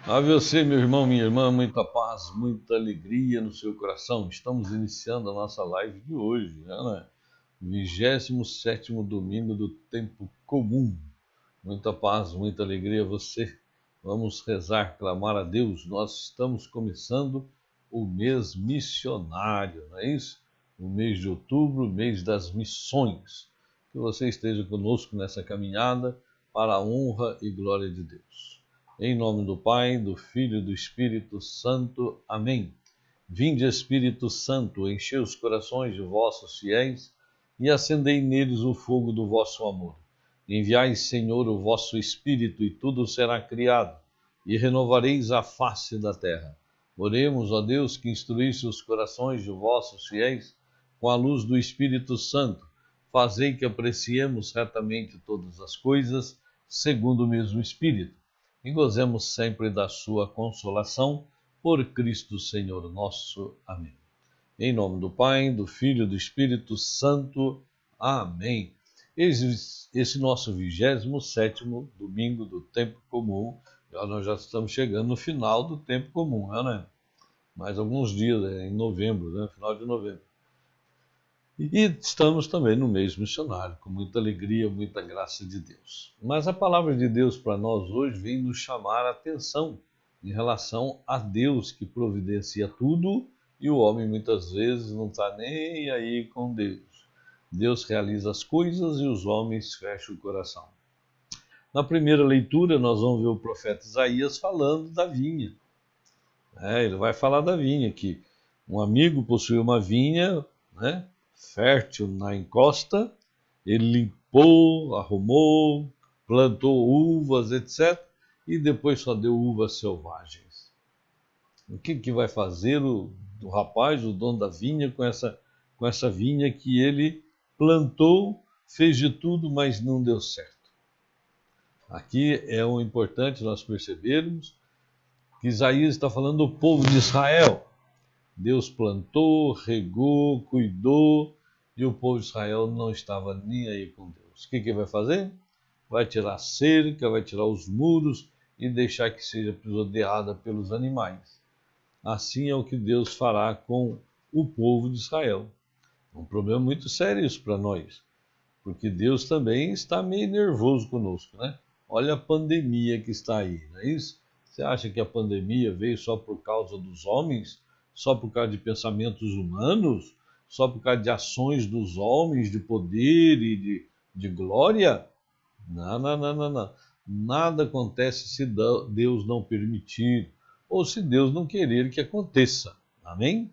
A você, meu irmão, minha irmã, muita paz, muita alegria no seu coração. Estamos iniciando a nossa live de hoje, né? 27º domingo do tempo comum. Muita paz, muita alegria a você. Vamos rezar, clamar a Deus. Nós estamos começando o mês missionário, não é isso? O mês de outubro, mês das missões. Que você esteja conosco nessa caminhada para a honra e glória de Deus. Em nome do Pai, do Filho e do Espírito Santo. Amém. Vinde, Espírito Santo, enchei os corações de vossos fiéis e acendei neles o fogo do vosso amor. Enviai, Senhor, o vosso Espírito, e tudo será criado, e renovareis a face da terra. Oremos, ó Deus, que instruísse os corações de vossos fiéis com a luz do Espírito Santo. Fazei que apreciemos retamente todas as coisas, segundo o mesmo Espírito, e gozemos sempre da sua consolação, por Cristo Senhor nosso. Amém. Em nome do Pai, do Filho e do Espírito Santo. Amém. Esse nosso 27º domingo do tempo comum. Nós já estamos chegando no final do tempo comum, né? Mais alguns dias, em novembro, né? Final de novembro. E estamos também no mês missionário, com muita alegria, muita graça de Deus. Mas a palavra de Deus para nós hoje vem nos chamar a atenção em relação a Deus que providencia tudo e o homem muitas vezes não está nem aí com Deus. Deus realiza as coisas e os homens fecham o coração. Na primeira leitura nós vamos ver o profeta Isaías falando da vinha. Ele vai falar da vinha, que um amigo possuía uma vinha, né? Fértil na encosta, ele limpou, arrumou, plantou uvas, etc. E depois só deu uvas selvagens. O que vai fazer o rapaz, o dono da vinha, com essa vinha que ele plantou, fez de tudo, mas não deu certo? Aqui é o importante nós percebermos que Isaías está falando do povo de Israel. Deus plantou, regou, cuidou, e o povo de Israel não estava nem aí com Deus. O que vai fazer? Vai tirar a cerca, vai tirar os muros e deixar que seja pisoteada pelos animais. Assim é o que Deus fará com o povo de Israel. É um problema muito sério isso para nós, porque Deus também está meio nervoso conosco, né? Olha a pandemia que está aí, não é isso? Você acha que a pandemia veio só por causa dos homens? Só por causa de pensamentos humanos? Só por causa de ações dos homens, de poder e de glória? Não, não, não, não, não. Nada acontece se Deus não permitir ou se Deus não querer que aconteça. Amém?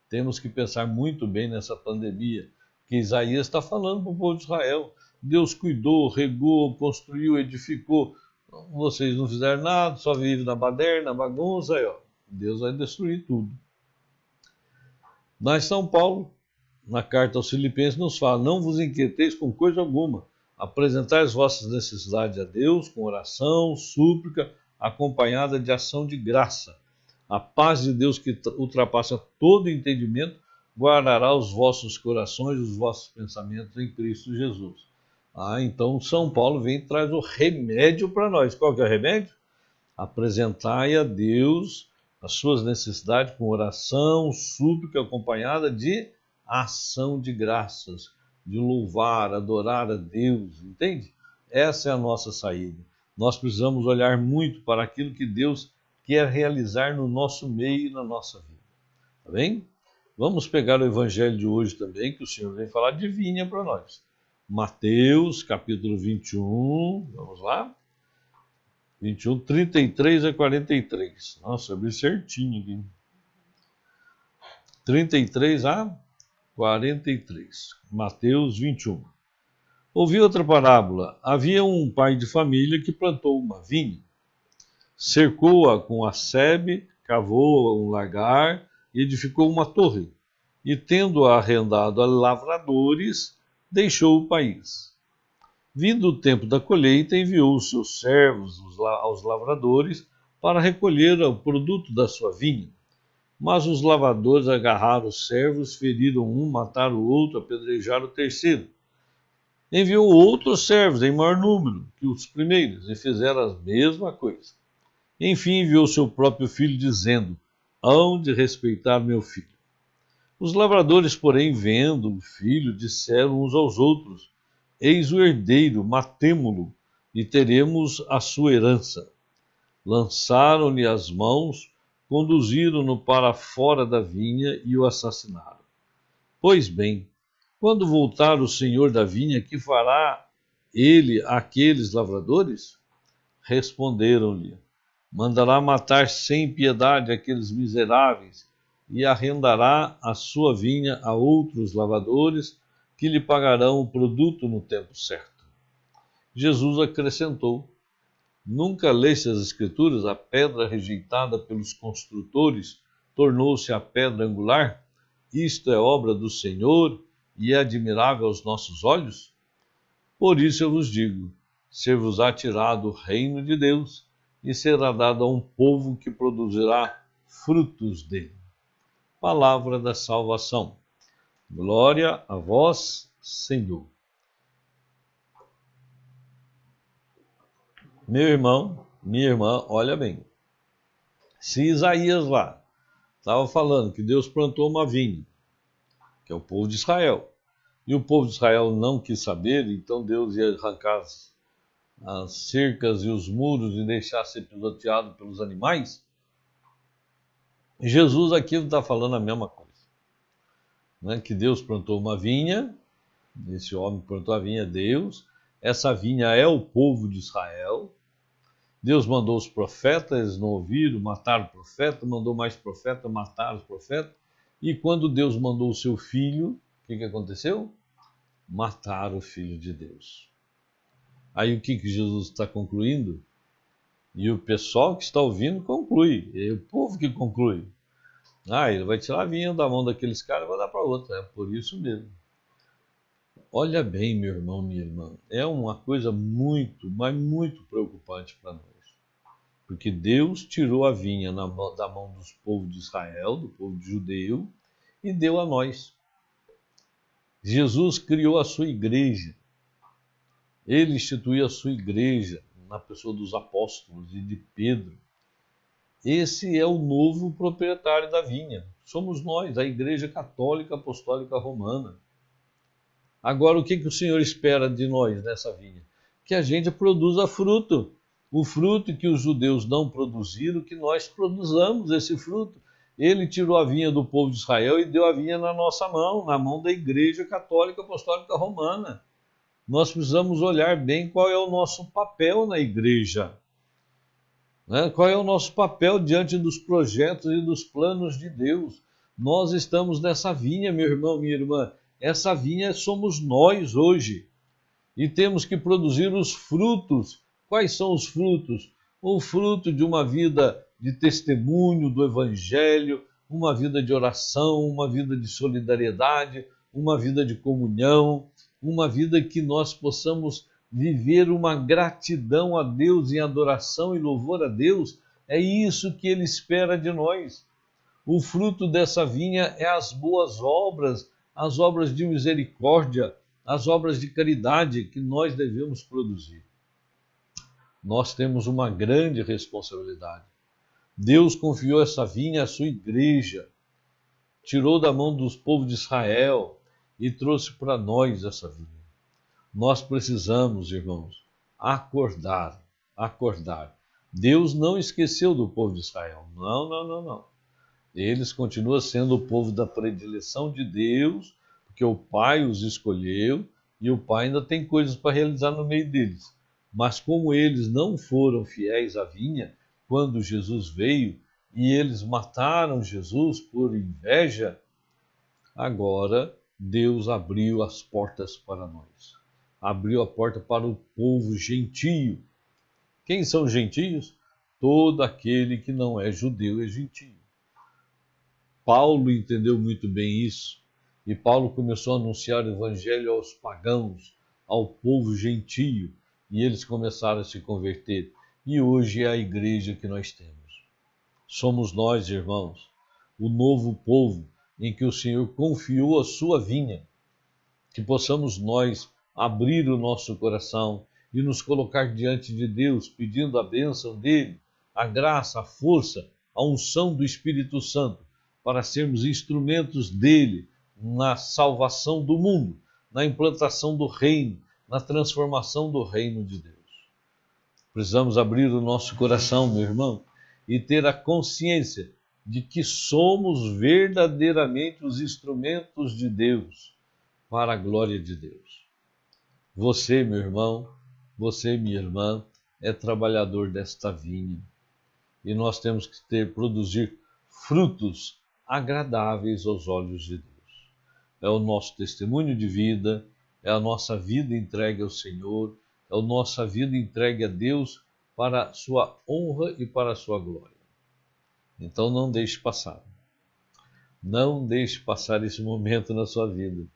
Temos que pensar muito bem nessa pandemia que Isaías está falando para o povo de Israel. Deus cuidou, regou, construiu, edificou. Vocês não fizeram nada, só vivem na baderna, na bagunça. Aí, ó. Deus vai destruir tudo. Mas São Paulo, na carta aos Filipenses, nos fala: não vos inquieteis com coisa alguma. Apresentai as vossas necessidades a Deus com oração, súplica, acompanhada de ação de graça. A paz de Deus, que ultrapassa todo entendimento, guardará os vossos corações e os vossos pensamentos em Cristo Jesus. Então São Paulo vem e traz o remédio para nós. Qual que é o remédio? Apresentai a Deus as suas necessidades com oração, súplica, acompanhada de ação de graças, de louvar, adorar a Deus, entende? Essa é a nossa saída. Nós precisamos olhar muito para aquilo que Deus quer realizar no nosso meio e na nossa vida. Tá bem? Vamos pegar o evangelho de hoje também, que o Senhor vem falar de vinha para nós. Mateus, capítulo 21, vamos lá? 21, 33 a 43. Nossa, abri certinho aqui. 33 a 43. Mateus 21. Ouvi outra parábola. Havia um pai de família que plantou uma vinha, cercou-a com a sebe, cavou um lagar e edificou uma torre. E, tendo-a arrendado a lavradores, deixou o país. Vindo o tempo da colheita, enviou os seus servos aos lavradores para recolher o produto da sua vinha. Mas os lavradores agarraram os servos, feriram um, mataram o outro, apedrejaram o terceiro. Enviou outros servos em maior número que os primeiros e fizeram a mesma coisa. Enfim, enviou seu próprio filho, dizendo: hão de respeitar meu filho. Os lavradores, porém, vendo o filho, disseram uns aos outros: eis o herdeiro, matemo-lo, e teremos a sua herança. Lançaram-lhe as mãos, conduziram-no para fora da vinha e o assassinaram. Pois bem, quando voltar o senhor da vinha, que fará ele àqueles lavradores? Responderam-lhe: mandará matar sem piedade aqueles miseráveis e arrendará a sua vinha a outros lavradores que lhe pagarão o produto no tempo certo. Jesus acrescentou: nunca leste as Escrituras? A pedra rejeitada pelos construtores tornou-se a pedra angular? Isto é obra do Senhor e é admirável aos nossos olhos? Por isso eu vos digo: ser-vos-á tirado o reino de Deus e será dado a um povo que produzirá frutos dele. Palavra da salvação. Glória a vós, Senhor. Meu irmão, minha irmã, olha bem. Se Isaías lá estava falando que Deus plantou uma vinha, que é o povo de Israel, e o povo de Israel não quis saber, então Deus ia arrancar as cercas e os muros e deixar ser pisoteado pelos animais, Jesus aqui está falando a mesma coisa. Né? Que Deus plantou uma vinha, esse homem plantou a vinha, Deus, essa vinha é o povo de Israel. Deus mandou os profetas, eles não ouviram, mataram o profeta, mandou mais profeta, mataram os profetas. E quando Deus mandou o seu filho, o que aconteceu? Mataram o filho de Deus. Aí o que Jesus está concluindo? E o pessoal que está ouvindo conclui, é o povo que conclui. Ele vai tirar a vinha da mão daqueles caras e vai dar para outra, é por isso mesmo. Olha bem, meu irmão, minha irmã, é uma coisa muito, mas muito preocupante para nós. Porque Deus tirou a vinha da mão dos povos de Israel, do povo judeu, e deu a nós. Jesus criou a sua igreja. Ele instituiu a sua igreja na pessoa dos apóstolos e de Pedro. Esse é o novo proprietário da vinha. Somos nós, a Igreja Católica Apostólica Romana. Agora, o que o Senhor espera de nós nessa vinha? Que a gente produza fruto. O fruto que os judeus não produziram, que nós produzamos esse fruto. Ele tirou a vinha do povo de Israel e deu a vinha na nossa mão, na mão da Igreja Católica Apostólica Romana. Nós precisamos olhar bem qual é o nosso papel na igreja. Qual é o nosso papel diante dos projetos e dos planos de Deus? Nós estamos nessa vinha, meu irmão, minha irmã. Essa vinha somos nós hoje. E temos que produzir os frutos. Quais são os frutos? O fruto de uma vida de testemunho do Evangelho, uma vida de oração, uma vida de solidariedade, uma vida de comunhão, uma vida que nós possamos viver uma gratidão a Deus em adoração e louvor a Deus. É isso que Ele espera de nós. O fruto dessa vinha é as boas obras, as obras de misericórdia, as obras de caridade que nós devemos produzir. Nós temos uma grande responsabilidade. Deus confiou essa vinha à sua igreja, tirou da mão dos povos de Israel e trouxe para nós essa vinha. Nós precisamos, irmãos, acordar. Deus não esqueceu do povo de Israel. Não. Eles continuam sendo o povo da predileção de Deus, porque o Pai os escolheu e o Pai ainda tem coisas para realizar no meio deles. Mas como eles não foram fiéis à vinha, quando Jesus veio e eles mataram Jesus por inveja, agora Deus abriu as portas para nós. Abriu a porta para o povo gentio. Quem são os gentios? Todo aquele que não é judeu é gentio. Paulo entendeu muito bem isso, e Paulo começou a anunciar o evangelho aos pagãos, ao povo gentio, e eles começaram a se converter. E hoje é a igreja que nós temos. Somos nós, irmãos, o novo povo em que o Senhor confiou a sua vinha, que possamos nós abrir o nosso coração e nos colocar diante de Deus, pedindo a bênção dele, a graça, a força, a unção do Espírito Santo, para sermos instrumentos dele na salvação do mundo, na implantação do reino, na transformação do reino de Deus. Precisamos abrir o nosso coração, meu irmão, e ter a consciência de que somos verdadeiramente os instrumentos de Deus para a glória de Deus. Você, meu irmão, você, minha irmã, é trabalhador desta vinha. E nós temos que produzir frutos agradáveis aos olhos de Deus. É o nosso testemunho de vida, é a nossa vida entregue ao Senhor, é a nossa vida entregue a Deus para a sua honra e para a sua glória. Então não deixe passar. Não deixe passar esse momento na sua vida.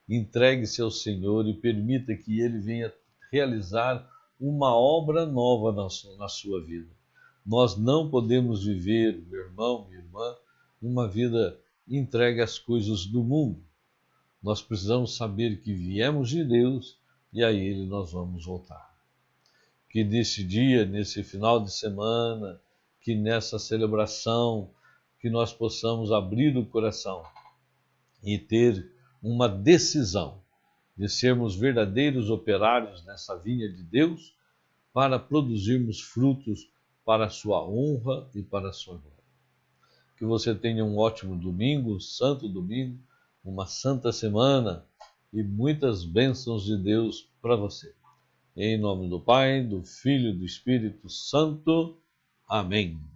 Entregue-se ao Senhor e permita que Ele venha realizar uma obra nova na sua vida. Nós não podemos viver, meu irmão, minha irmã, uma vida entregue às coisas do mundo. Nós precisamos saber que viemos de Deus e a Ele nós vamos voltar. Que nesse dia, nesse final de semana, que nessa celebração, que nós possamos abrir o coração e ter uma decisão de sermos verdadeiros operários nessa vinha de Deus para produzirmos frutos para a sua honra e para a sua glória. Que você tenha um ótimo domingo, um santo domingo, uma santa semana e muitas bênçãos de Deus para você. Em nome do Pai, do Filho e do Espírito Santo. Amém.